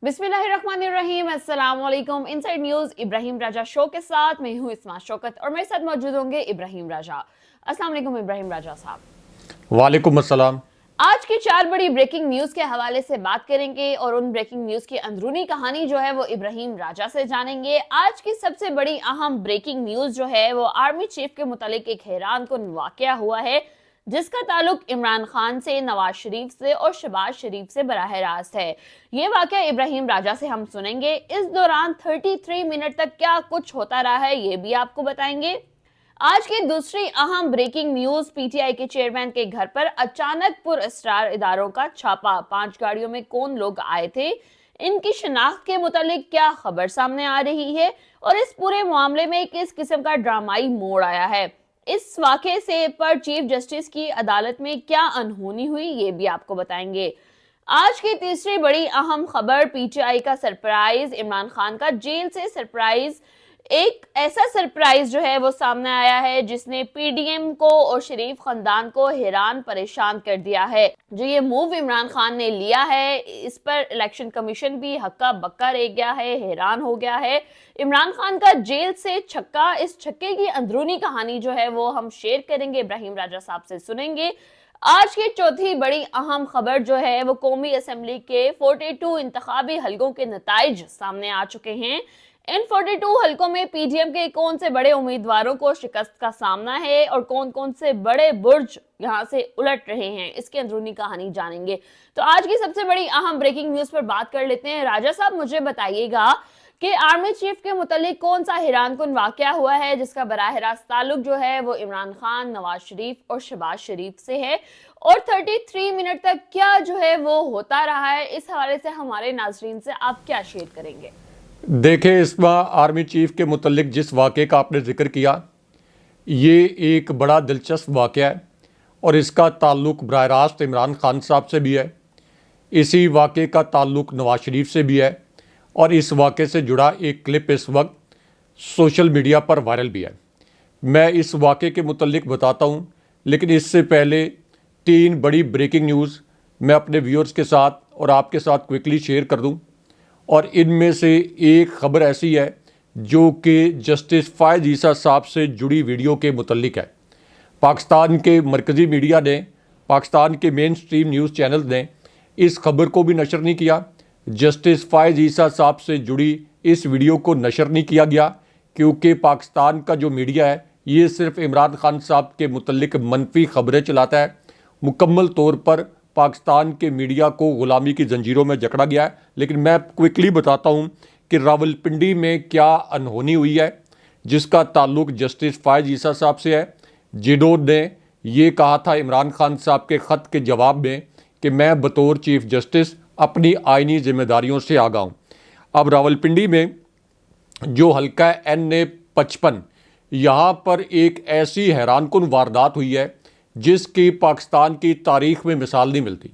बिस्मिल्लाहिर्रहमानिर्रहीम, अस्सलाम वालेकुम। इनसाइड न्यूज इब्राहिम राजा शो के साथ मैं हूं इस्मा शौकत और मेरे साथ मौजूद होंगे इब्राहिम राजा। अस्सलाम वालेकुम इब्राहिम राजा साहब। वालेकुम अस्सलाम। आज की 4 बड़ी ब्रेकिंग न्यूज के हवाले से बात करेंगे और उन ब्रेकिंग न्यूज की अंदरूनी कहानी जो है वो इब्राहिम राजा से जानेंगे। आज की सबसे बड़ी अहम ब्रेकिंग न्यूज जो है वो आर्मी चीफ के मुतालिक एक हैरानकुन वाकया हुआ है जिसका ताल्लुक इमरान खान से, नवाज शरीफ से और शहबाज शरीफ से बराह रास्त है। ये वाकया इब्राहिम राजा से हम सुनेंगे। इस दौरान 33 मिनट तक क्या कुछ होता रहा है ये भी आपको बताएंगे। आज की दूसरी अहम ब्रेकिंग न्यूज, पीटीआई के चेयरमैन के घर पर अचानक पुरअसरार इदारों का छापा। 5 गाड़ियों में कौन लोग आए थे, इनकी शिनाख्त के मुतालिक क्या खबर सामने आ रही है और इस पूरे मामले में किस किस्म का ड्रामाई मोड़ आया है। इस वाक़े से पर चीफ जस्टिस की अदालत में क्या अनहोनी हुई ये भी आपको बताएंगे। आज की तीसरी बड़ी अहम खबर, पीटीआई का सरप्राइज, इमरान खान का जेल से सरप्राइज। एक ऐसा सरप्राइज जो है वो सामने आया है जिसने पीडीएम को और शरीफ खानदान को हैरान परेशान कर दिया है। जो ये मूव इमरान खान ने लिया है इस पर इलेक्शन कमीशन भी हक्का बक्का रह गया है, हैरान हो गया है। इमरान खान का जेल से छक्का, इस छक्के की अंदरूनी कहानी जो है वो हम शेयर करेंगे, इब्राहिम राजा साहब से सुनेंगे। आज की चौथी बड़ी अहम खबर जो है वो कौमी असेंबली के 42 इंतखाबी हलकों के नताइज सामने आ चुके हैं। इन 42 हलकों में पीडीएम के कौन से बड़े उम्मीदवारों को शिकस्त का सामना है और कौन कौन से बड़े बुर्ज यहां से उलट रहे हैं, इसकी अंदरूनी कहानी जानेंगे। तो आज की सबसे बड़ी अहम ब्रेकिंग न्यूज पर बात कर लेते हैं। राजा साहब, मुझे बताइएगा कि आर्मी चीफ के मुतालिक कौन सा हैरानकुन वाकया हुआ है जिसका बराह रास्त ताल्लुक जो है वो इमरान खान, नवाज शरीफ और शहबाज शरीफ से है, और 33 मिनट तक क्या जो है वो होता रहा है। इस हवाले से हमारे नाजरीन से आप क्या शेयर करेंगे? देखें, इस बार आर्मी चीफ के मुतल्लिक जिस वाक़े का आपने जिक्र किया, ये एक बड़ा दिलचस्प वाक़या है और इसका ताल्लुक़ बराह रास्त इमरान खान साहब से भी है। इसी वाक़े का ताल्लुक़ नवाज शरीफ से भी है और इस वाक़े से जुड़ा एक क्लिप इस वक्त सोशल मीडिया पर वायरल भी है। मैं इस वाक़े के मुतल्लिक बताता हूँ, लेकिन इससे पहले 3 बड़ी ब्रेकिंग न्यूज़ मैं अपने व्यूअर्स के साथ और आपके साथ क्विकली शेयर कर दूँ। और इनमें से एक ख़बर ऐसी है जो कि जस्टिस फ़ायज़ ईसा साहब से जुड़ी वीडियो के मुतल्लिक है। पाकिस्तान के मरकज़ी मीडिया ने, पाकिस्तान के मेन स्ट्रीम न्यूज़ चैनल ने इस खबर को भी नशर नहीं किया। जस्टिस फ़ायज़ ईसा साहब से जुड़ी इस वीडियो को नशर नहीं किया गया क्योंकि पाकिस्तान का जो मीडिया है ये सिर्फ़ इमरान खान साहब के मुतल्लिक मनफी ख़बरें चलाता है। मुकम्मल तौर पर पाकिस्तान के मीडिया को ग़ुलामी की जंजीरों में जकड़ा गया है। लेकिन मैं क्विकली बताता हूँ कि रावलपिंडी में क्या अनहोनी हुई है जिसका ताल्लुक़ जस्टिस फ़ायज़ ईसा साहब से है, जिन्होंने ये कहा था इमरान खान साहब के ख़त के जवाब में कि मैं बतौर चीफ जस्टिस अपनी आइनी ज़िम्मेदारियों से आगा हूँ। अब रावलपिंडी में जो हल्का है NA-55, यहाँ पर एक ऐसी हैरानकुन वारदात हुई है जिसकी पाकिस्तान की तारीख़ में मिसाल नहीं मिलती।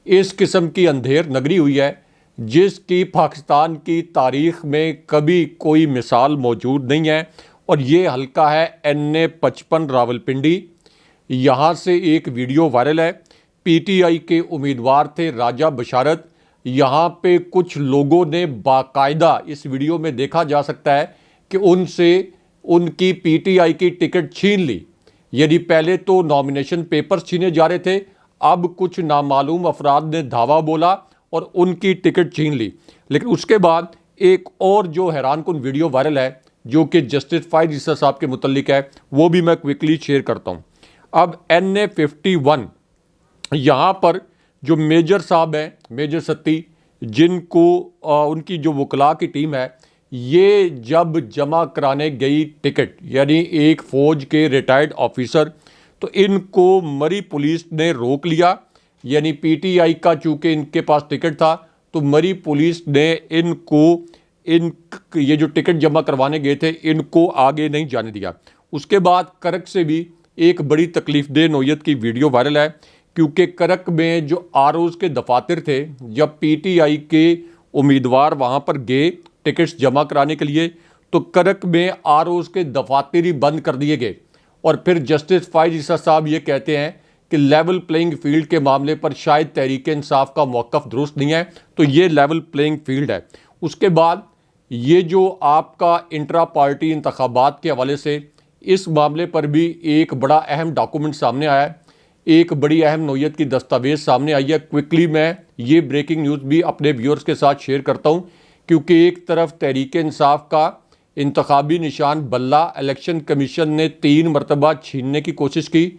इस किस्म की अंधेर नगरी हुई है जिसकी पाकिस्तान की तारीख़ में कभी कोई मिसाल मौजूद नहीं है और ये हल्का है NA-55 रावलपिंडी। यहाँ से एक वीडियो वायरल है। पीटीआई के उम्मीदवार थे राजा बशारत। यहाँ पे कुछ लोगों ने बाकायदा, इस वीडियो में देखा जा सकता है कि उनसे उनकी पीटीआई की टिकट छीन ली। यदि पहले तो नॉमिनेशन पेपर्स छीने जा रहे थे, अब कुछ नामालूम अफराद ने धावा बोला और उनकी टिकट छीन ली। लेकिन उसके बाद एक और जो हैरानकुन वीडियो वायरल है जो कि जस्टिस फ़ायज़ ईसा साहब के मुतल्लिक है, वो भी मैं क्विकली शेयर करता हूँ। अब NA-51, यहाँ पर जो मेजर साहब हैं, मेजर सत्ती, जिनको उनकी जो वकला की टीम है, ये जब जमा कराने गई टिकट, यानी एक फ़ौज के रिटायर्ड ऑफिसर, तो इनको मरी पुलिस ने रोक लिया। यानी पीटीआई का चूँकि इनके पास टिकट था तो मरी पुलिस ने ये जो टिकट जमा करवाने गए थे इनको आगे नहीं जाने दिया। उसके बाद करक से भी एक बड़ी तकलीफ़देह नौयत की वीडियो वायरल है क्योंकि करक में जो आरओज़ के दफातर थे, जब पीटीआई के उम्मीदवार वहाँ पर गए टिकट्स जमा कराने के लिए तो करक में आरओज़ के दफातर ही बंद कर दिए गए। और फिर जस्टिस फ़ायज़ ईसा साहब ये कहते हैं कि लेवल प्लेइंग फील्ड के मामले पर शायद तहरीक इंसाफ का मौक़िफ़ दुरुस्त नहीं है, तो ये लेवल प्लेइंग फील्ड है। उसके बाद ये जो आपका इंट्रा पार्टी इंतखाबात के हवाले से इस मामले पर भी एक बड़ा अहम डॉक्यूमेंट सामने आया है, एक बड़ी अहम नौयत की दस्तावेज़ सामने आई है। क्विकली मैं ये ब्रेकिंग न्यूज़ भी अपने व्यूअर्स के साथ शेयर करता हूँ, क्योंकि एक तरफ तहरीक इंसाफ का इंतखाबी निशान बल्ला इलेक्शन कमीशन ने 3 मरतबा छीनने की कोशिश की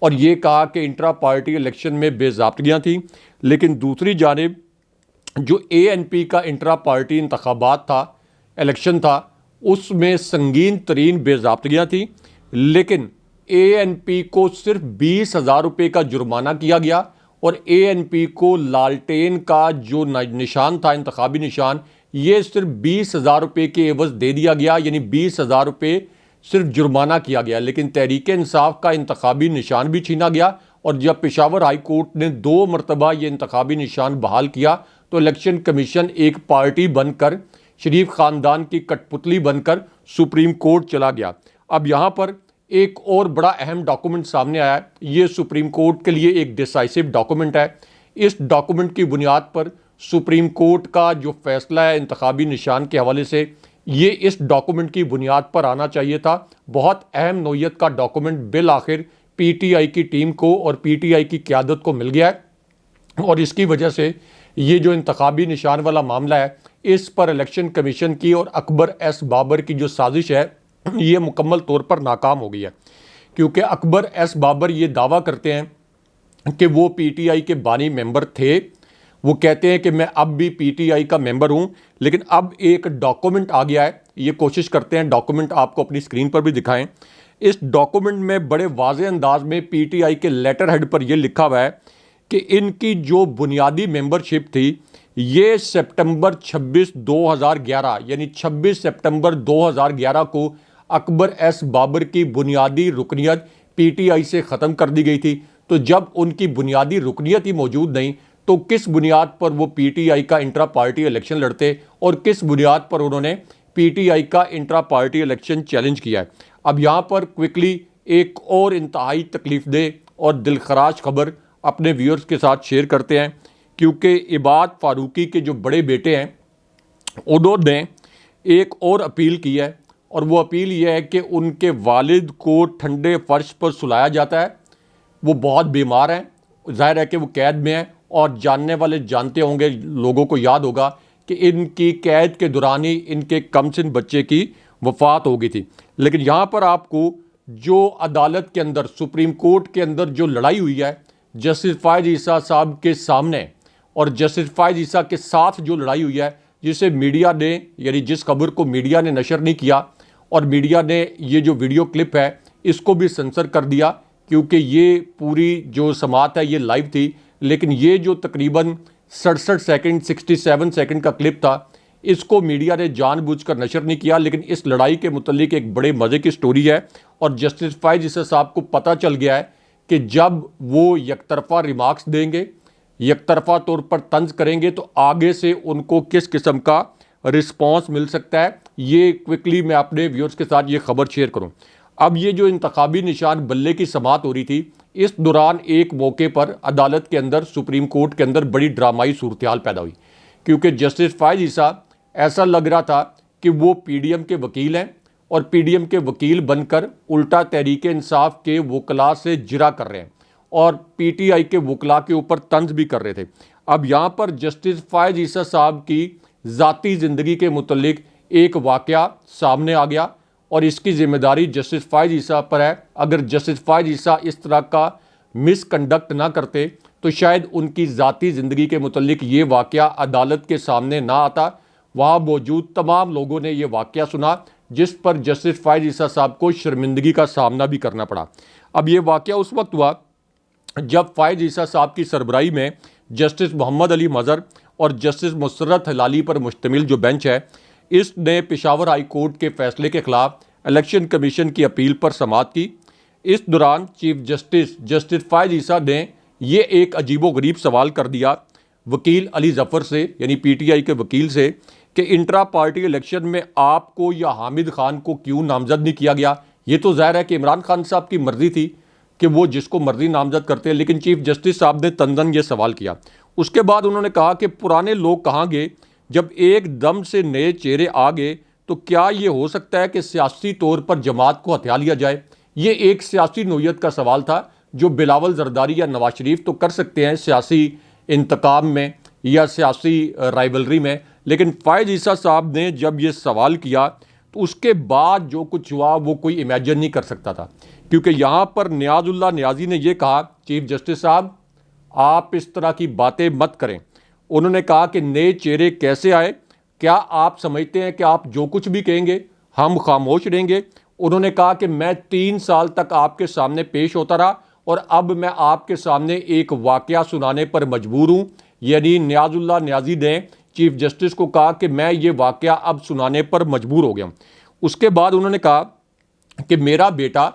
और ये कहा कि इंट्रा पार्टी इलेक्शन में बेज़ाब्तियाँ थी, लेकिन दूसरी जानिब जो ANP का इंट्रा पार्टी इंतखाबात था, इलेक्शन था, उसमें संगीन तरीन बेज़ाब्तियाँ थी, लेकिन ANP को सिर्फ 20,000 रुपये का जुर्माना किया गया और ANP को लालटेन का जो निशान था, इंतखाबी निशान, ये सिर्फ 20,000 रुपये के एवज़ दे दिया गया, यानी 20,000 रुपये सिर्फ जुर्माना किया गया। लेकिन तहरीक इंसाफ का इंतखाबी निशान भी छीना गया और जब पेशावर हाई कोर्ट ने 2 मरतबा ये इंतखाबी निशान बहाल किया तो इलेक्शन कमीशन एक पार्टी बनकर, शरीफ ख़ानदान की कठपुतली बनकर सुप्रीम कोर्ट चला गया। अब यहाँ पर एक और बड़ा अहम डॉक्यूमेंट सामने आया है। ये सुप्रीम कोर्ट के लिए एक डिसाइसिव डॉक्यूमेंट है। इस डॉक्यूमेंट की बुनियाद पर सुप्रीम कोर्ट का जो फैसला है इंतखाबी निशान के हवाले से, ये इस डॉक्यूमेंट की बुनियाद पर आना चाहिए था। बहुत अहम नौयत का डॉक्यूमेंट बिल आखिर PTI की टीम को और PTI की क़यादत को मिल गया है और इसकी वजह से ये जो इंतखाबी निशान वाला मामला है, इस पर इलेक्शन कमीशन की और अकबर S बाबर की जो साजिश है, ये मुकम्मल तौर पर नाकाम हो गई है। क्योंकि अकबर S बाबर ये दावा करते हैं कि वो PTI के बानी मेंबर थे। वो कहते हैं कि मैं अब भी PTI का मेंबर हूं, लेकिन अब एक डॉक्यूमेंट आ गया है। ये कोशिश करते हैं डॉक्यूमेंट आपको अपनी स्क्रीन पर भी दिखाएं। इस डॉक्यूमेंट में बड़े वाज़ेह अंदाज में PTI के लेटर हेड पर यह लिखा हुआ है कि इनकी जो बुनियादी मेंबरशिप थी, ये सितंबर 26, 2011 यानी 26 सितंबर 2011 को अकबर S बाबर की बुनियादी रुकनियत PTI से ख़त्म कर दी गई थी। तो जब उनकी बुनियादी रुकनियत ही मौजूद नहीं, तो किस बुनियाद पर वो PTI का इंट्रा पार्टी इलेक्शन लड़ते और किस बुनियाद पर उन्होंने PTI का इंट्रा पार्टी इलेक्शन चैलेंज किया है। अब यहाँ पर क्विकली एक और इंतहाई तकलीफ़देह और दिलखराश खबर अपने व्यूअर्स के साथ शेयर करते हैं, क्योंकि इबाद फ़ारूकी के जो बड़े बेटे हैं, उन्होंने एक और अपील की है और वो अपील यह है कि उनके वालिद को ठंडे फर्श पर सुलाया जाता है। वो बहुत बीमार हैं, जाहिर है कि वो कैद में हैं और जानने वाले जानते होंगे, लोगों को याद होगा कि इनकी कैद के दौरान ही इनके कमसिन बच्चे की वफ़ात हो गई थी। लेकिन यहाँ पर आपको जो अदालत के अंदर, सुप्रीम कोर्ट के अंदर जो लड़ाई हुई है जस्टिस फ़ायज़ ईसा साहब के सामने और जस्टिस फ़ायज़ ईसा के साथ जो लड़ाई हुई है, जिसे मीडिया ने, यानी जिस खबर को मीडिया ने नशर नहीं किया और मीडिया ने ये जो वीडियो क्लिप है इसको भी सेंसर कर दिया, क्योंकि ये पूरी जो समाअत है ये लाइव थी। लेकिन ये जो तकरीबन 67 सेकंड 67 सेकंड का क्लिप था, इसको मीडिया ने जानबूझकर नशर नहीं किया। लेकिन इस लड़ाई के मुतल्लिक एक बड़े मज़े की स्टोरी है और जस्टिस फ़ायज़ ईसा साहब को पता चल गया है कि जब वो यकतरफ़ा रिमार्क्स देंगे, यकतरफ़ा तौर पर तंज करेंगे, तो आगे से उनको किस किस्म का रिस्पॉन्स मिल सकता है। ये क्विकली मैं अपने व्यूअर्स के साथ ये खबर शेयर करूं। अब ये जो इंतखाबी निशान बल्ले की समाअत हो रही थी, इस दौरान एक मौके पर अदालत के अंदर, सुप्रीम कोर्ट के अंदर बड़ी ड्रामाई सूरत हाल पैदा हुई, क्योंकि जस्टिस फ़ायज़ ईसा ऐसा लग रहा था कि वो PDM के वकील हैं और PDM के वकील बनकर उल्टा तहरीक इंसाफ के वकला से जिरा कर रहे हैं और PTI के वकला के ऊपर तंज भी कर रहे थे। अब यहाँ पर जस्टिस फ़ायज़ ईसा साहब की ज़ाती ज़िंदगी के मुतल्लिक एक वाक़या सामने आ गया और इसकी ज़िम्मेदारी जस्टिस फ़ायज़ ईसा पर है। अगर जस्टिस फ़ायज़ ईसा इस तरह का मिसकंडक्ट ना करते तो शायद उनकी ज़ाती ज़िंदगी के मुतल्लिक ये वाक़या अदालत के सामने ना आता। वहाँ मौजूद तमाम लोगों ने ये वाक़या सुना, जिस पर जस्टिस फ़ायज़ ईसा साहब को शर्मिंदगी का सामना भी करना पड़ा। अब ये वाक़या उस वक्त हुआ जब फ़ायज़ ईसा साहब की सरबराही में जस्टिस मोहम्मद अली मज़हर और जस्टिस मुसर्रत हिलाली पर मुश्तमिल जो बेंच है, इसने पेशावर हाई कोर्ट के फ़ैसले के ख़िलाफ़ इलेक्शन कमीशन की अपील पर समाअत की। इस दौरान चीफ जस्टिस फ़ायज़ ईसा ने ये एक अजीबोगरीब सवाल कर दिया वकील अली ज़फ़र से, यानी PTI के वकील से, कि इंट्रा पार्टी इलेक्शन में आपको या हामिद खान को क्यों नामजद नहीं किया गया। ये तो ज़ाहिर है कि इमरान खान साहब की मर्ज़ी थी, कि वो जिसको मर्जी नामजद करते हैं, लेकिन चीफ जस्टिस साहब ने तंदन ये सवाल किया। उसके बाद उन्होंने कहा कि पुराने लोग कहाँ गए, जब एकदम से नए चेहरे आ गए तो क्या ये हो सकता है कि सियासी तौर पर जमात को हथिया लिया जाए। ये एक सियासी नोयत का सवाल था जो बिलावल जरदारी या नवाज शरीफ तो कर सकते हैं सियासी इंतकाम में या सियासी राइवलरी में, लेकिन फ़ायज़ ईसा साहब ने जब ये सवाल किया तो उसके बाद जो कुछ हुआ वो कोई इमेजिन नहीं कर सकता था, क्योंकि यहाँ पर नियाज़ुल्लाह नियाज़ी ने ये कहा, चीफ जस्टिस साहब आप इस तरह की बातें मत करें। उन्होंने कहा कि नए चेहरे कैसे आए, क्या आप समझते हैं कि आप जो कुछ भी कहेंगे हम खामोश रहेंगे। उन्होंने कहा कि मैं 3 साल तक आपके सामने पेश होता रहा और अब मैं आपके सामने एक वाकया सुनाने पर मजबूर हूँ। यानी नियाज़ुल्लाह नियाज़ी ने चीफ जस्टिस को कहा कि मैं ये वाकया अब सुनाने पर मजबूर हो गया हूँ। उसके बाद उन्होंने कहा कि मेरा बेटा,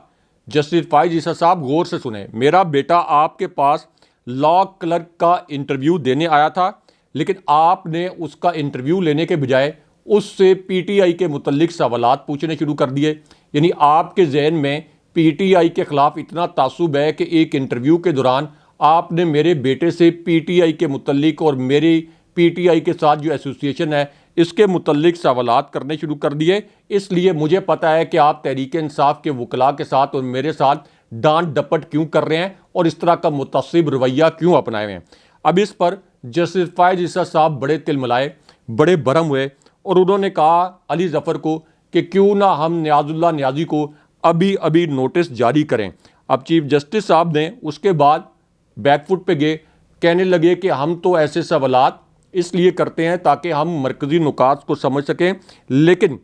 जस्टिस फ़ायज़ ईसा साहब गौर से सुने, मेरा बेटा आपके पास लॉ क्लर्क का इंटरव्यू देने आया था, लेकिन आपने उसका इंटरव्यू लेने के बजाय उससे पीटीआई के मुतल्लिक सवालात पूछने शुरू कर दिए। यानी आपके जहन में पीटीआई के ख़िलाफ़ इतना तासुब है कि एक इंटरव्यू के दौरान आपने मेरे बेटे से पीटीआई के मुतल्लिक और मेरी पीटीआई के साथ जो एसोसिएशन है इसके मुतल्लिक सवालात करने शुरू कर दिए। इसलिए मुझे पता है कि आप तहरीक इंसाफ के वकला के साथ और मेरे साथ डांट डपट क्यों कर रहे हैं और इस तरह का मुतसिब रवैया क्यों अपनाए हुए हैं। अब इस पर जस्टिस फ़ायज़ ईसा साहब बड़े तिलमिलाए, बड़े बरम हुए और उन्होंने कहा अली ज़फ़र को कि क्यों ना हम नियाज़ुल्लाह नियाज़ी को अभी अभी नोटिस जारी करें। अब चीफ जस्टिस साहब ने उसके बाद बैकफुट पे गए, कहने लगे कि हम तो ऐसे सवालात इसलिए करते हैं ताकि हम मरकज़ी नुकात को समझ सकें, लेकिन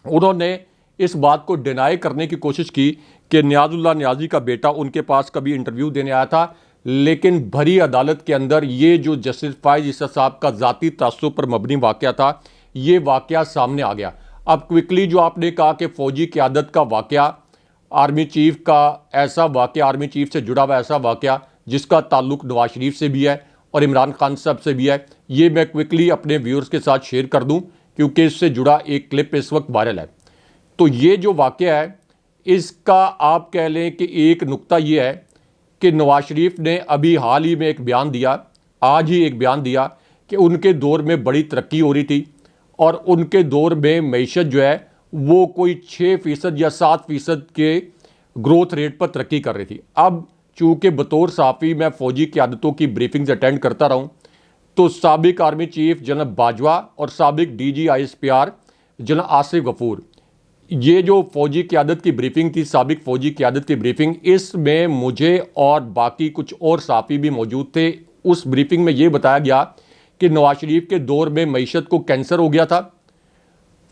उन्होंने इस बात को डिनाई करने की कोशिश की कि नियाज़ुल्लाह नियाज़ी का बेटा उनके पास कभी इंटरव्यू देने आया था, लेकिन भरी अदालत के अंदर ये जो जस्टिस फ़ायज़ ईसा साहब का ज़ाती तासुब पर मबनी वाक़या था, ये वाक़या सामने आ गया। अब क्विकली जो आपने कहा कि फ़ौजी क़यादत का वाक़या, आर्मी चीफ़ का ऐसा वाक़या, आर्मी चीफ़ से जुड़ा हुआ ऐसा वाक़या जिसका ताल्लुक़ नवाज शरीफ से भी है और इमरान खान साहब से भी है, ये मैं क्विकली अपने व्यूअर्स के साथ शेयर कर दूं क्योंकि इससे जुड़ा एक क्लिप इस वक्त वायरल है। तो ये जो वाक़या है इसका आप कह लें कि एक नुक्ता ये है कि नवाज शरीफ ने अभी हाल ही में एक बयान दिया, आज ही एक बयान दिया कि उनके दौर में बड़ी तरक्की हो रही थी और उनके दौर में मईशत जो है वो कोई 6% या 7% के ग्रोथ रेट पर तरक्की कर रही थी। अब चूँकि बतौर सहाफ़ी मैं फ़ौजी क़यादतों की ब्रीफिंग्स अटेंड करता रहा हूँ, तो साबिक आर्मी चीफ जनरल बाजवा और साबिक DG ISPR general Asif Ghafoor, ये जो फ़ौजी क़यादत की ब्रीफिंग थी, साबिक फ़ौजी क़यादत की ब्रीफिंग, इसमें मुझे और बाकी कुछ और सहाफ़ी भी मौजूद थे। उस ब्रीफिंग में ये बताया गया कि नवाज शरीफ के दौर में मईशत को कैंसर हो गया था।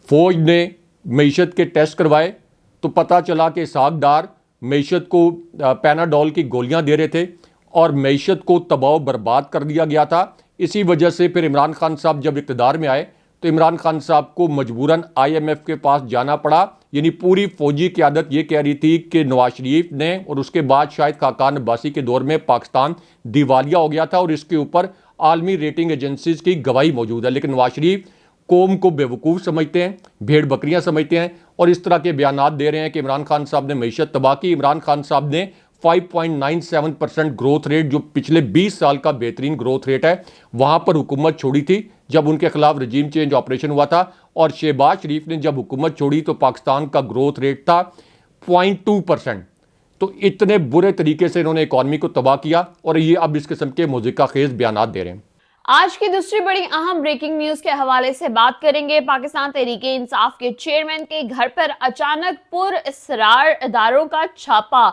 फ़ौज ने मईशत के टेस्ट करवाए तो पता चला कि इसहाक डार मईशत को पैनाडोल की गोलियां दे रहे थे और मईशत को तबाह बर्बाद कर दिया गया था। इसी वजह से फिर इमरान खान साहब जब इक़्तिदार में आए तो इमरान खान साहब को मजबूरन IMF के पास जाना पड़ा। यानी पूरी फ़ौजी क़यादत ये कह रही थी कि नवाज शरीफ ने और उसके बाद शायद खाकान अब्बासी के दौर में पाकिस्तान दिवालिया हो गया था और इसके ऊपर आलमी रेटिंग एजेंसीज़ की गवाही मौजूद है। लेकिन नवाज शरीफ कौम को बेवकूफ़ समझते हैं, भेड़ बकरियां समझते हैं और इस तरह के बयानात दे रहे हैं कि इमरान खान साहब ने मईशत तबाह की। इमरान खान साहब ने 5.97% ग्रोथ रेट, जो पिछले 20 साल का बेहतरीन ग्रोथ रेट है, वहां पर हुकूमत छोड़ी थी जब उनके खिलाफ रजीम चेंज ऑपरेशन हुआ था। और शहबाज शरीफ ने जब हुकूमत छोड़ी तो पाकिस्तान का ग्रोथ रेट था 0.2%। तो इतने बुरे तरीके से इन्होंने इकॉनमी को तबाह किया और ये अब इस किस्म के मुज़िका खेज बयानात दे रहे हैं। आज की दूसरी बड़ी अहम ब्रेकिंग न्यूज के हवाले से बात करेंगे। पाकिस्तान तहरीके इंसाफ के चेयरमैन के घर पर अचानक पुरअसरार इदारों का छापा।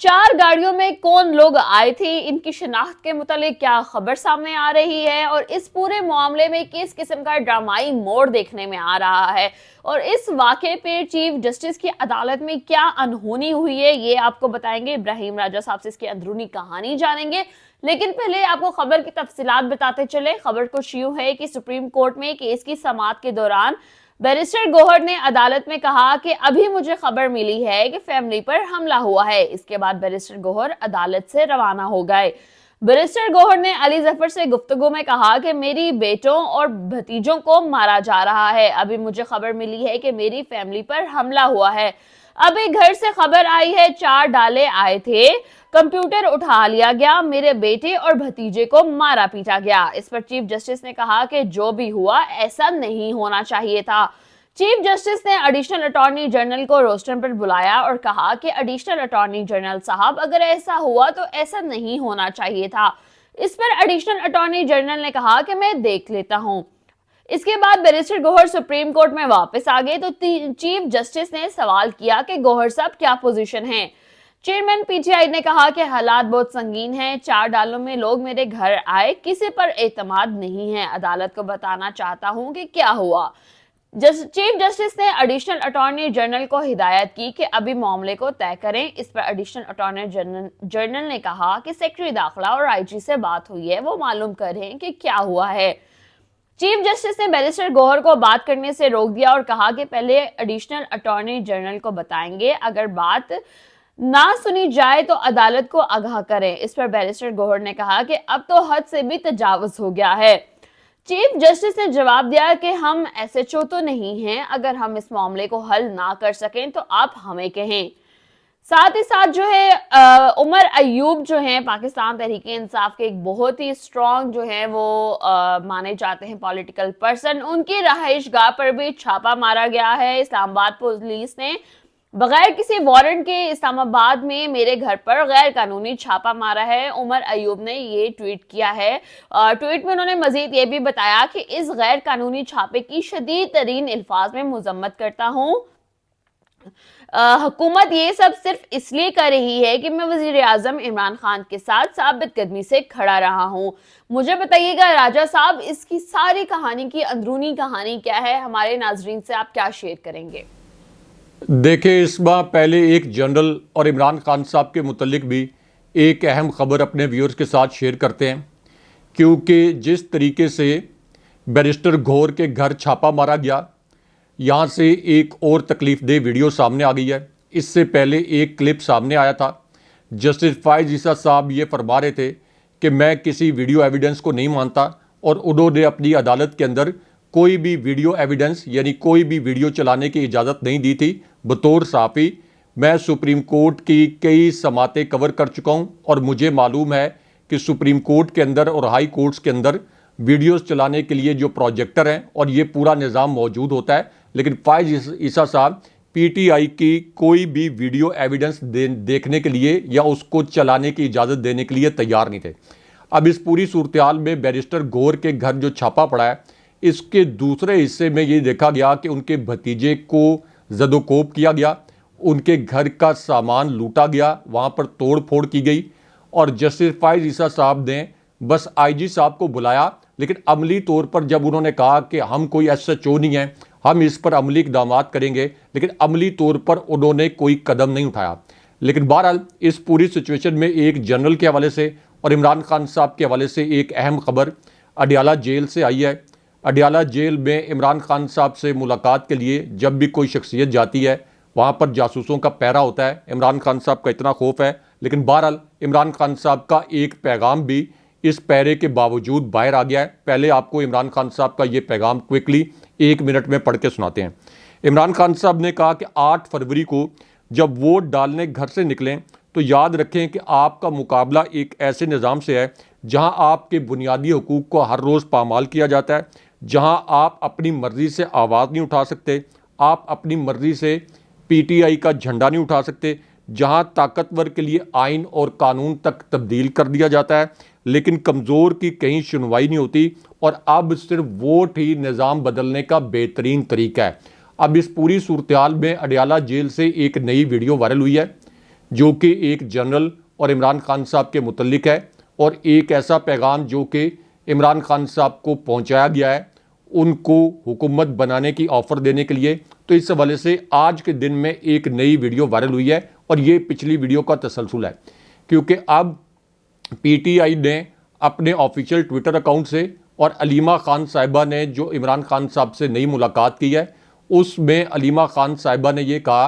4 गाड़ियों में कौन लोग आए थे, इनकी शिनाख्त के मुतालिक क्या खबर सामने आ रही है और इस पूरे मामले में किस किस्म का ड्रामाई मोड़ देखने में आ रहा है और इस वाक़े पे चीफ जस्टिस की अदालत में क्या अनहोनी हुई है, ये आपको बताएंगे। इब्राहिम राजा साहब से इसकी अंदरूनी कहानी जानेंगे, लेकिन पहले आपको खबर की तफसीलात बताते चले। खबर कुछ यूं है कि सुप्रीम कोर्ट में केस की समाअत के दौरान बैरिस्टर गौहर ने अदालत में कहा कि अभी मुझे खबर मिली है कि फैमिली पर हमला हुआ है। इसके बाद बैरिस्टर गौहर अदालत से रवाना हो गए। बैरिस्टर गौहर ने अली जफर से गुफ्तगू में कहा कि मेरी बेटों और भतीजों को मारा जा रहा है। अभी मुझे खबर मिली है कि मेरी फैमिली पर हमला हुआ है। अभी घर से खबर आई है 4 डाले आए थे, कंप्यूटर उठा लिया गया, मेरे बेटे और भतीजे को मारा पीटा गया। इस पर चीफ जस्टिस ने कहा कि जो भी हुआ ऐसा नहीं होना चाहिए था। चीफ जस्टिस ने एडिशनल अटॉर्नी जनरल को रोस्टर पर बुलाया और कहा कि एडिशनल अटॉर्नी जनरल साहब, अगर ऐसा हुआ तो ऐसा नहीं होना चाहिए था। इस पर एडिशनल अटॉर्नी जनरल ने कहा कि मैं देख लेता हूं। इसके बाद बैरिस्टर गौहर सुप्रीम कोर्ट में वापस आ गए तो चीफ जस्टिस ने सवाल किया कि गौहर साहब क्या पोजीशन है। चेयरमैन पीटीआई ने कहा कि हालात बहुत संगीन हैं, 4 डालों में लोग मेरे घर आए, किसी पर एतमाद नहीं है, अदालत को बताना चाहता हूं कि क्या हुआ। चीफ जस्टिस ने एडिशनल अटॉर्नी जनरल को हिदायत की कि अभी मामले को तय करें। इस पर एडिशनल अटॉर्नी जनरल ने कहा कि सेक्रेटरी दाखिला और आईजी से बात हुई है, वो मालूम करें कि क्या हुआ है। चीफ जस्टिस ने बैरिस्टर गौहर को बात करने से रोक दिया और कहा कि पहले एडिशनल अटॉर्नी जनरल को बताएंगे, अगर बात ना सुनी जाए तो अदालत को आगाह करें। इस पर बैरिस्टर गौहर ने कहा कि अब तो हद से भी तजावुज हो गया है। चीफ जस्टिस ने जवाब दिया कि हम एसएचओ तो नहीं हैं, अगर हम इस मामले को हल ना कर सकें तो आप हमें कहें। साथ ही साथ जो है उमर अयूब जो हैं पाकिस्तान तहरीक-ए-इंसाफ के एक बहुत ही स्ट्रॉन्ग जो है वो माने जाते हैं पॉलिटिकल पर्सन, उनकी रहायशगाह पर भी छापा मारा गया है। इस्लामाबाद पुलिस ने बगैर किसी वारंट के इस्लामाबाद में मेरे घर पर गैर कानूनी छापा मारा है। उमर अयूब ने ये ट्वीट किया है। ट्वीट में उन्होंने मजीद ये भी बताया कि इस गैर कानूनी छापे की शदीद तरीन अल्फाज में मजम्मत करता हूँ। हुकूमत ये सब सिर्फ इसलिए कर रही है कि मैं वजीर आजम इमरान खान के साथ साबित कदमी से खड़ा रहा हूँ। मुझे बताइएगा राजा साहब, इसकी सारी कहानी की अंदरूनी कहानी क्या है, हमारे नाजरीन से आप क्या शेयर करेंगे? देखिए, इस बार पहले एक जनरल और इमरान खान साहब के मुतल्लिक भी एक अहम खबर अपने व्यूअर्स के साथ शेयर करते हैं, क्योंकि जिस तरीके से बैरिस्टर गौहर के घर छापा मारा गया, यहाँ से एक और तकलीफ़देह वीडियो सामने आ गई है। इससे पहले एक क्लिप सामने आया था। जस्टिस फ़ाइज़ ईसा साहब ये फरमा रहे थे कि मैं किसी वीडियो एविडेंस को नहीं मानता और उन्होंने अपनी अदालत के अंदर कोई भी वीडियो एविडेंस यानी कोई भी वीडियो चलाने की इजाज़त नहीं दी थी। बतौर साफ़ी मैं सुप्रीम कोर्ट की कई समातें कवर कर चुका हूँ और मुझे मालूम है कि सुप्रीम कोर्ट के अंदर और हाई कोर्ट्स के अंदर वीडियोस चलाने के लिए जो प्रोजेक्टर हैं और ये पूरा निज़ाम मौजूद होता है। लेकिन फ़ाइज़ ईसा साहब पीटीआई की कोई भी वीडियो एविडेंस देखने के लिए या उसको चलाने की इजाज़त देने के लिए तैयार नहीं थे। अब इस पूरी सूरत हाल में बैरिस्टर गौहर के घर जो छापा पड़ा है, इसके दूसरे हिस्से में ये देखा गया कि उनके भतीजे को जदोकोब किया गया, उनके घर का सामान लूटा गया, वहाँ पर तोड़ फोड़ की गई और जस्टिस फ़ाइज़ ईसा साहब ने बस आईजी साहब को बुलाया, लेकिन अमली तौर पर जब उन्होंने कहा कि हम कोई एसएचओ नहीं है, हम इस पर अमली इक़दाम करेंगे, लेकिन अमली तौर पर उन्होंने कोई कदम नहीं उठाया। लेकिन बहरहाल इस पूरी सिचुएशन में एक जनरल के हवाले से और इमरान खान साहब के हवाले से एक अहम खबर अडियाला जेल से आई है। अडियाला जेल में इमरान खान साहब से मुलाकात के लिए जब भी कोई शख्सियत जाती है, वहाँ पर जासूसों का पहरा होता है। इमरान खान साहब का इतना खौफ है, लेकिन बहरहाल इमरान खान साहब का एक पैगाम भी इस पहरे के बावजूद बाहर आ गया है। पहले आपको इमरान खान साहब का ये पैगाम क्विकली 1 मिनट में पढ़ के सुनाते हैं। इमरान खान साहब ने कहा कि 8 फरवरी को जब वोट डालने घर से निकलें तो याद रखें कि आपका मुकाबला एक ऐसे निज़ाम से है जहां आपके बुनियादी हुकूक को हर रोज़ पामाल किया जाता है, जहां आप अपनी मर्ज़ी से आवाज़ नहीं उठा सकते, आप अपनी मर्ज़ी से पीटीआई का झंडा नहीं उठा सकते, जहां ताकतवर के लिए आइन और कानून तक तब्दील कर दिया जाता है, लेकिन कमज़ोर की कहीं सुनवाई नहीं होती। और अब सिर्फ वोट ही निज़ाम बदलने का बेहतरीन तरीका है। अब इस पूरी सूरत हाल में अडियाला जेल से एक नई वीडियो वायरल हुई है जो कि एक जनरल और इमरान खान साहब के मुतल्लिक है और एक ऐसा पैगाम जो कि इमरान खान साहब को पहुंचाया गया है उनको हुकूमत बनाने की ऑफ़र देने के लिए। तो इस हवाले से आज के दिन में एक नई वीडियो वायरल हुई है और ये पिछली वीडियो का तसलसल है, क्योंकि अब पीटीआई ने अपने ऑफिशियल ट्विटर अकाउंट से और अलीमा खान साहिबा ने जो इमरान खान साहब से नई मुलाकात की है, उसमें अलीमा खान साहिबा ने ये कहा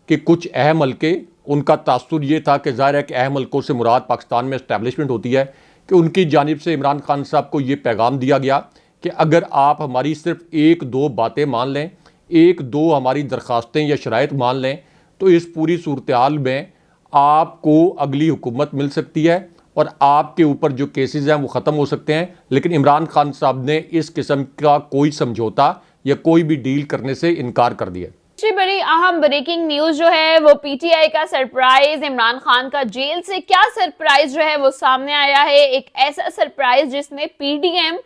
कि कुछ अहम हल्के, उनका तासुर ये था कि ज़ाहिर है कि अहम हल्कों से मुराद पाकिस्तान में इस्टेब्लिशमेंट होती है, कि उनकी जानिब से इमरान खान साहब को ये पैगाम दिया गया कि अगर आप हमारी सिर्फ एक दो बातें मान लें, एक दो हमारी दरख्वास्तें या शराइत मान लें, तो इस पूरी सूरत हाल में आपको अगली हुकूमत मिल सकती है और आपके ऊपर जो केसेस हैं वो ख़त्म हो सकते हैं। लेकिन इमरान खान साहब ने इस किस्म का कोई समझौता या कोई भी डील करने से इनकार कर दिया। सबसे बड़ी अहम ब्रेकिंग न्यूज जो है वो पीटीआई का सरप्राइज, इमरान खान का जेल से क्या सरप्राइज जो है वो सामने आया है। एक ऐसा सरप्राइज जिसने पीडीएम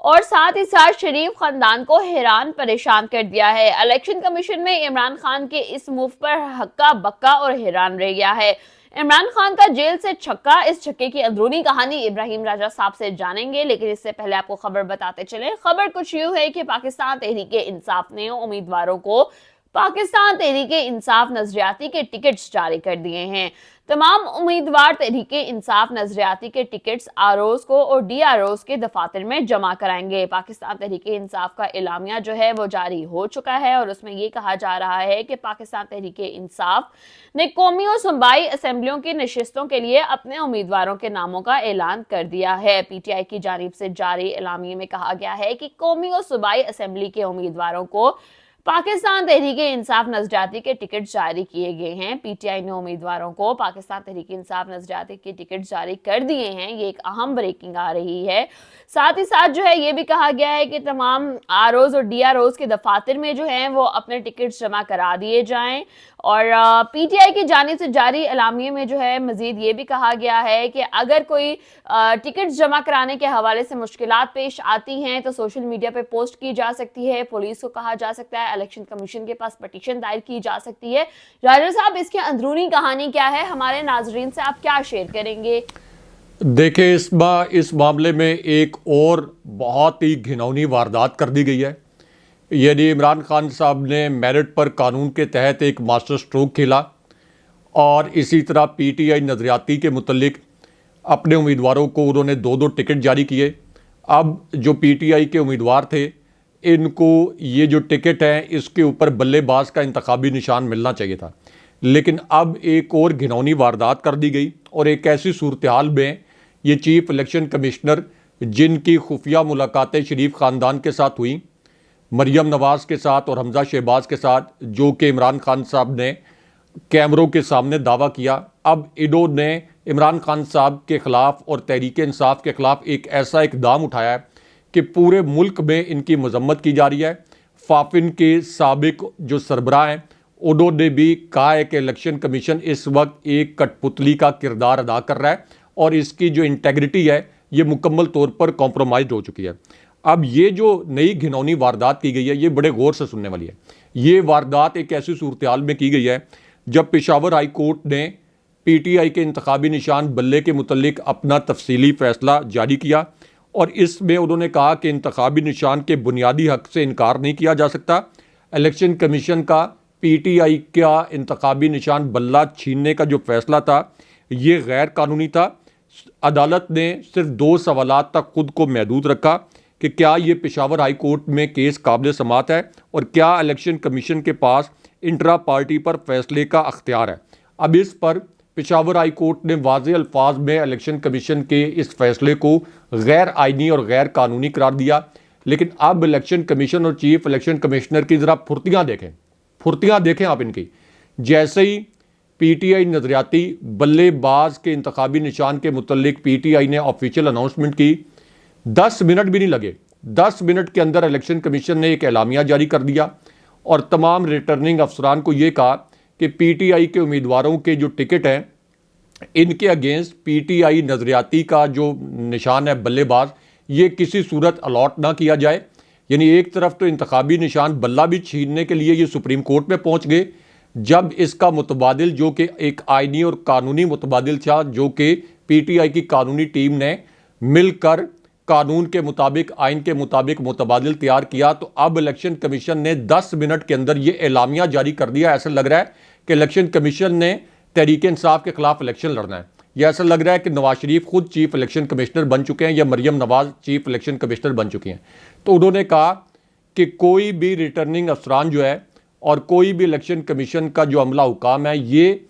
और साथ ही साथ शरीफ खानदान को हैरान परेशान कर दिया है। इलेक्शन कमीशन में इमरान खान के इस मूव पर हक्का बक्का और हैरान रह गया है। इमरान खान का जेल से छक्का, इस छक्के की अंदरूनी कहानी इब्राहिम राजा साहब से जानेंगे, लेकिन इससे पहले आपको खबर बताते चले। खबर कुछ यूं है कि पाकिस्तान तहरीके इंसाफ ने उम्मीदवारों को पाकिस्तान तहरीके इंसाफ नजरियाती के टिकट्स जारी कर दिए हैं। तमाम उम्मीदवार तहरीके इंसाफ नजरियाती के टिकट्स आरओज को और डीआरओज के दफातर में जमा कराएंगे। पाकिस्तान तहरीके इंसाफ का एलामिया जो है वो जारी हो चुका है और उसमें ये कहा जा रहा है कि पाकिस्तान तहरीके इंसाफ ने कौमी और सूबाई असेंबलियों की नशिस्तों के लिए अपने उम्मीदवारों के नामों का ऐलान कर दिया है। पीटीआई की जानिब से जारी एलामिया में कहा गया है कि कौमी और सूबाई असेंबली के उम्मीदवारों को पाकिस्तान तहरीके इंसाफ नजरियाती के टिकट जारी किए गए हैं। पीटीआई ने उम्मीदवारों को पाकिस्तान तहरीके इंसाफ नजरियाती के टिकट जारी कर दिए हैं। ये एक अहम ब्रेकिंग आ रही है। साथ ही साथ जो है ये भी कहा गया है कि तमाम आरओज और डीआरओज के दफातर में जो है वो अपने टिकट जमा करा दिए जाएं। और पीटीआई की जानिब से जारी एलामिये में जो है मजीद ये भी कहा गया है कि अगर कोई टिकट जमा कराने के हवाले से मुश्किलात पेश आती हैं तो सोशल मीडिया पे पोस्ट की जा सकती है, पुलिस को कहा जा सकता है, इलेक्शन कमीशन के पास पिटीशन दायर की जा सकती है। राजा साहब, इसकी अंदरूनी कहानी क्या है, हमारे नाजरीन से आप क्या शेयर करेंगे? देखिए, इस मामले में एक और बहुत ही घिनौनी वारदात कर दी गई है। यानी इमरान खान साहब ने मेरिट पर कानून के तहत एक मास्टर स्ट्रोक खेला और इसी तरह पीटीआई नजरियाती के मुतल्लिक अपने उम्मीदवारों को उन्होंने दो दो टिकट जारी किए। अब जो पीटीआई के उम्मीदवार थे, इनको ये जो टिकट है इसके ऊपर बल्लेबाज का इंतखाबी निशान मिलना चाहिए था। लेकिन अब एक और घिनौनी वारदात कर दी गई और एक ऐसी सूरत हाल में ये चीफ इलेक्शन कमिश्नर, जिनकी खुफिया मुलाकातें शरीफ ख़ानदान के साथ हुई, मरियम नवाज़ के साथ और हमजा शहबाज के साथ, जो कि इमरान खान साहब ने कैमरों के सामने दावा किया, अब इन्होंने इमरान खान साहब के ख़िलाफ़ और तहरीक इंसाफ के ख़िलाफ़ एक ऐसा इक़दाम उठाया है कि पूरे मुल्क में इनकी मजम्मत की जा रही है। फाफिन के साबिक जो सरबराह हैं, उन्होंने भी कहा है कि इलेक्शन कमीशन इस वक्त एक कठपुतली का किरदार अदा कर रहा है और इसकी जो इंटेग्रिटी है ये मुकम्मल तौर पर कॉम्प्रोमाइज़ हो चुकी है। अब ये जो नई घिनौनी वारदात की गई है ये बड़े गौर से सुनने वाली है। ये वारदात एक ऐसी सूरत हाल में की गई है जब पेशावर हाई कोर्ट ने पीटीआई के इंतखाबी निशान बल्ले के मुतल्लिक अपना तफसीली फ़ैसला जारी किया और इसमें उन्होंने कहा कि इंतखाबी निशान के बुनियादी हक से इनकार नहीं किया जा सकता। इलेक्शन कमीशन का पीटीआई का इंतखाबी निशान बल्ला छीनने का जो फ़ैसला था ये गैर कानूनी था। अदालत ने सिर्फ दो सवालात तक खुद को महदूद रखा कि क्या ये पेशावर हाई कोर्ट में केस काबिल समात है और क्या इलेक्शन कमीशन के पास इंट्रा पार्टी पर फैसले का अख्तियार है। अब इस पर पेशावर हाई कोर्ट ने वाज़ेह अल्फाज में इलेक्शन कमीशन के इस फैसले को गैर आइनी और गैर कानूनी करार दिया। लेकिन अब इलेक्शन कमीशन और चीफ इलेक्शन कमिश्नर की ज़रा फुर्तियाँ देखें आप इनकी। जैसे ही पीटीआई नजरियाती बल्लेबाज के इंतखाबी निशान के मुतल्लिक पीटीआई ने ऑफिशियल अनाउंसमेंट की, 10 मिनट भी नहीं लगे, 10 मिनट के अंदर इलेक्शन कमीशन ने एक एलामिया जारी कर दिया और तमाम रिटर्निंग अफसरान को ये कहा कि पीटीआई के उम्मीदवारों के जो टिकट हैं इनके अगेंस्ट पीटीआई नजरियाती का जो निशान है बल्लेबाज, ये किसी सूरत अलॉट ना किया जाए। यानी एक तरफ तो इंतखाबी निशान बल्ला भी छीनने के लिए ये सुप्रीम कोर्ट में पहुंच गए, जब इसका मुतबादिल जो कि एक आइनी और कानूनी मुतबादिल था, जो कि पीटीआई की कानूनी टीम ने मिलकर कानून के मुताबिक, आइन के मुताबिक मुतबादिल तैयार किया, तो अब इलेक्शन कमीशन ने 10 मिनट के अंदर ये एलामिया जारी कर दिया। ऐसा लग रहा है कि इलेक्शन कमीशन ने तहरीक इंसाफ के खिलाफ इलेक्शन लड़ना है। यह ऐसा लग रहा है कि नवाज शरीफ खुद चीफ इलेक्शन कमिश्नर बन चुके हैं या Maryam Nawaz chief election commissioner बन चुकी हैं। तो उन्होंने कहा कि कोई भी रिटर्निंग अफसरान जो है और कोई भी इलेक्शन कमीशन का जो अमला हुकाम है, ये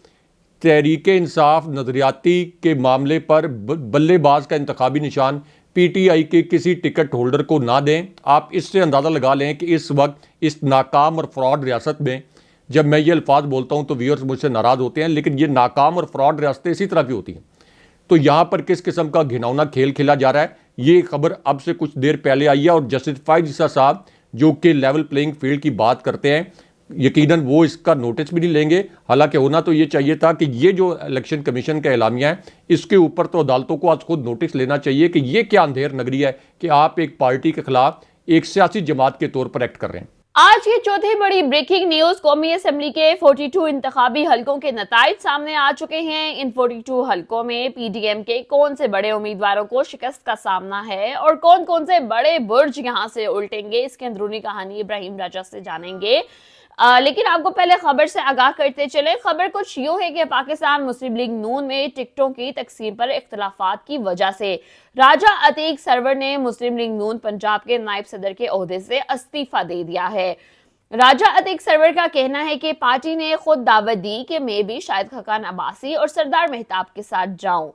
तहरीक इंसाफ नज़रियाती के मामले पर बल्लेबाज का इंतखाबी निशान पीटीआई के किसी टिकट होल्डर को ना दें। आप इससे अंदाज़ा लगा लें कि इस वक्त इस नाकाम और फ्रॉड रियासत में, जब मैं ये अल्फाज बोलता हूँ तो व्यूअर्स मुझसे नाराज़ होते हैं, लेकिन ये नाकाम और फ्रॉड रियासतें इसी तरह की होती हैं। तो यहाँ पर किस किस्म का घिनौना खेल खेला जा रहा है, ये खबर अब से कुछ देर पहले आई है। और जस्टिफाइड जिसा साहब जो कि लेवल प्लेइंग फील्ड की बात करते हैं, यकीनन वो इसका नोटिस भी नहीं लेंगे। हालांकि होना तो ये चाहिए था कि ये जो इलेक्शन कमीशन का एलामिया है, इसके ऊपर तो अदालतों को आज खुद नोटिस लेना चाहिए कि ये क्या अंधेर नगरी है कि आप एक पार्टी के खिलाफ एक सियासी जमात के तौर पर एक्ट कर रहे हैं। आज की चौथी बड़ी ब्रेकिंग न्यूज, कौमी असेंबली के 42 इंतखाबी हलकों के नताइज सामने आ चुके हैं। इन 42 हलकों में पीडीएम के कौन से बड़े उम्मीदवारों को शिकस्त का सामना है और कौन कौन से बड़े बुर्ज यहां से उल्टेंगे, इसकी अंदरूनी कहानी इब्राहिम राजा से जानेंगे। लेकिन आपको पहले खबर से आगाह करते चले। खबर कुछ यूं है कि पाकिस्तान मुस्लिम लीग नून में टिकटों की तकसीम पर इख्तलाफात की वजह से राजा अतीक सरवर ने मुस्लिम लीग नून पंजाब के नायब सदर के ओहदे से इस्तीफा दे दिया है। राजा अतीक सरवर का कहना है कि पार्टी ने खुद दावत दी कि मैं भी शाहिद खकान अब्बासी और सरदार मेहताब के साथ जाऊं।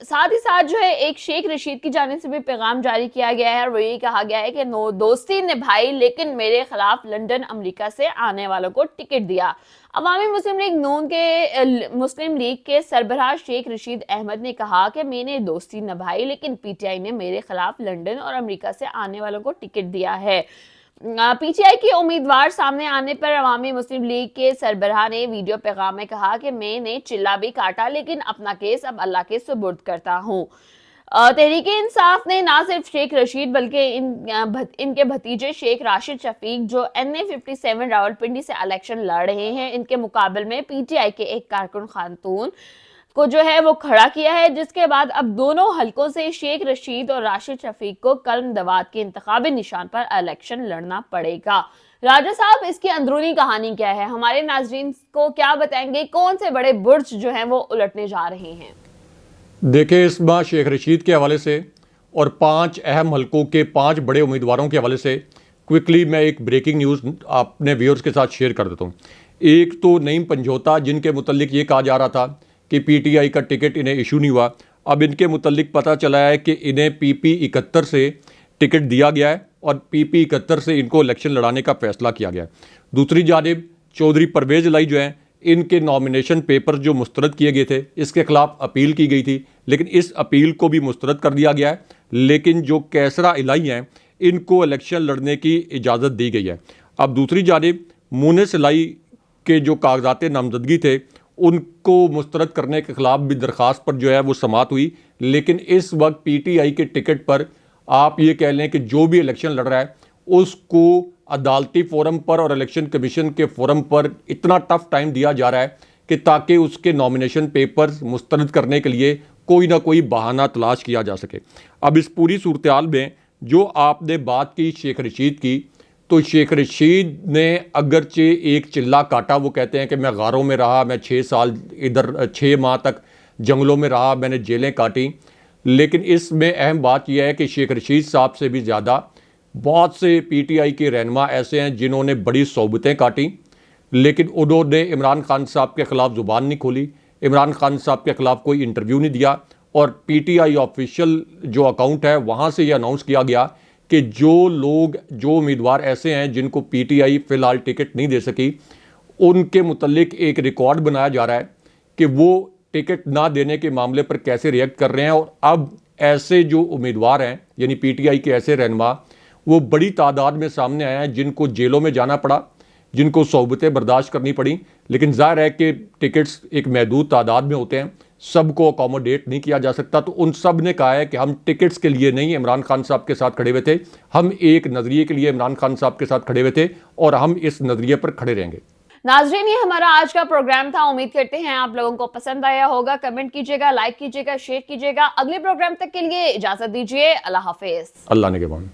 साथ ही साथ जो है एक शेख रशीद की जानिब से भी पैगाम जारी किया गया है और वो ये कहा गया है कि दोस्ती निभाई लेकिन मेरे खिलाफ लंदन अमेरिका से आने वालों को टिकट दिया। अवामी मुस्लिम लीग के सरबराह शेख रशीद अहमद ने कहा कि मैंने दोस्ती निभाई लेकिन पीटीआई ने मेरे खिलाफ लंदन और अमेरिका से आने वालों को टिकट दिया है। पीटीआई के उम्मीदवार सामने आने पर अवामी मुस्लिम लीग के सरबराह ने वीडियो पैगाम में कहा कि मैंने चिल्ला भी काटा लेकिन अपना केस अब अल्लाह के सुपुर्द करता हूं। तहरीक इंसाफ ने ना सिर्फ शेख रशीद बल्कि इनके भतीजे शेख राशिद शफीक जो NA 57 रावलपिंडी से इलेक्शन लड़ रहे हैं, इनके मुकाबले में पीटीआई के एक कारकुन खातून को जो है वो खड़ा किया है, जिसके बाद अब दोनों हलकों से शेख रशीद और राशिद शफीक को कलम दवात के इंतखाबी निशान पर इलेक्शन लड़ना पड़ेगा। राजा साहब, इसकी अंदरूनी कहानी क्या है, हमारे नाजरीन को क्या बताएंगे, कौन से बड़े बुर्ज जो हैं वो उलटने जा रहे हैं? देखिए, इस बार शेख रशीद के हवाले से और 5 अहम हलकों के 5 बड़े उम्मीदवारों के हवाले से क्विकली मैं एक ब्रेकिंग न्यूज़ अपने व्यूअर्स के साथ शेयर कर देता हूँ। एक तो नईम पंजोता, जिनके मुतल्लिक ये कहा जा रहा था कि पीटीआई का टिकट इन्हें इशू नहीं हुआ, अब इनके मुतल्लिक पता चला है कि इन्हें PP 71 से टिकट दिया गया है और PP 71 से इनको इलेक्शन लड़ाने का फैसला किया गया है। दूसरी जानिब चौधरी परवेज़ इलाही जो हैं, इनके नॉमिनेशन पेपर जो मुस्तरद किए गए थे, इसके खिलाफ अपील की गई थी, लेकिन इस अपील को भी मुस्तरद कर दिया गया है। लेकिन जो कैसरा इलाही हैं, इनको इलेक्शन लड़ने की इजाज़त दी गई है। अब दूसरी जानिब मुनिस इलाही के जो कागजात नामजदगी थे, उनको मुस्तरद करने के खिलाफ भी दरख्वास्त पर जो है वो समाअत हुई। लेकिन इस वक्त पीटीआई के टिकट पर आप ये कह लें कि जो भी इलेक्शन लड़ रहा है उसको अदालती फोरम पर और इलेक्शन कमीशन के फोरम पर इतना टफ टाइम दिया जा रहा है कि ताकि उसके नॉमिनेशन पेपर्स मुस्तरद करने के लिए कोई ना कोई बहाना तलाश किया जा सके। अब इस पूरी सूरत हाल में जो आपने बात की शेख रशीद की, तो शेख रशीद ने अगरचे एक चिल्ला काटा, वो कहते हैं कि मैं गारों में रहा, मैं 6 साल इधर 6 माह तक जंगलों में रहा, मैंने जेलें काटी। लेकिन इसमें अहम बात यह है कि शेख रशीद साहब से भी ज़्यादा बहुत से पीटीआई के रहनुमा ऐसे हैं जिन्होंने बड़ी सोबतें काटी, लेकिन उन्होंने इमरान खान साहब के ख़िलाफ़ ज़ुबान नहीं खोली, इमरान खान साहब के ख़िलाफ़ कोई इंटरव्यू नहीं दिया। और पीटीआई ऑफिशियल जो अकाउंट है वहाँ से ये अनाउंस किया गया कि जो उम्मीदवार ऐसे हैं जिनको पीटीआई फ़िलहाल टिकट नहीं दे सकी, उनके मुतल्लिक एक रिकॉर्ड बनाया जा रहा है कि वो टिकट ना देने के मामले पर कैसे रिएक्ट कर रहे हैं। और अब ऐसे जो उम्मीदवार हैं, यानी पीटीआई के ऐसे रहनुमा, वो बड़ी तादाद में सामने आए हैं जिनको जेलों में जाना पड़ा, जिनको सोबतें बर्दाश्त करनी पड़ी। लेकिन जाहिर है कि टिकट्स एक महदूद तादाद में होते हैं, सबको अकोमोडेट नहीं किया जा सकता। तो उन सब ने कहा है कि हम टिकट्स के लिए नहीं इमरान खान साहब के साथ खड़े हुए थे, हम एक नज़रिए के लिए इमरान खान साहब के साथ खड़े हुए थे और हम इस नज़रिए पर खड़े रहेंगे। नाजरीन, ये हमारा आज का प्रोग्राम था। उम्मीद करते हैं आप लोगों को पसंद आया होगा। कमेंट कीजिएगा, लाइक कीजिएगा, शेयर कीजिएगा। अगले प्रोग्राम तक के लिए इजाजत दीजिए। अल्लाह हाफिज। अल्लाह ने के बाद।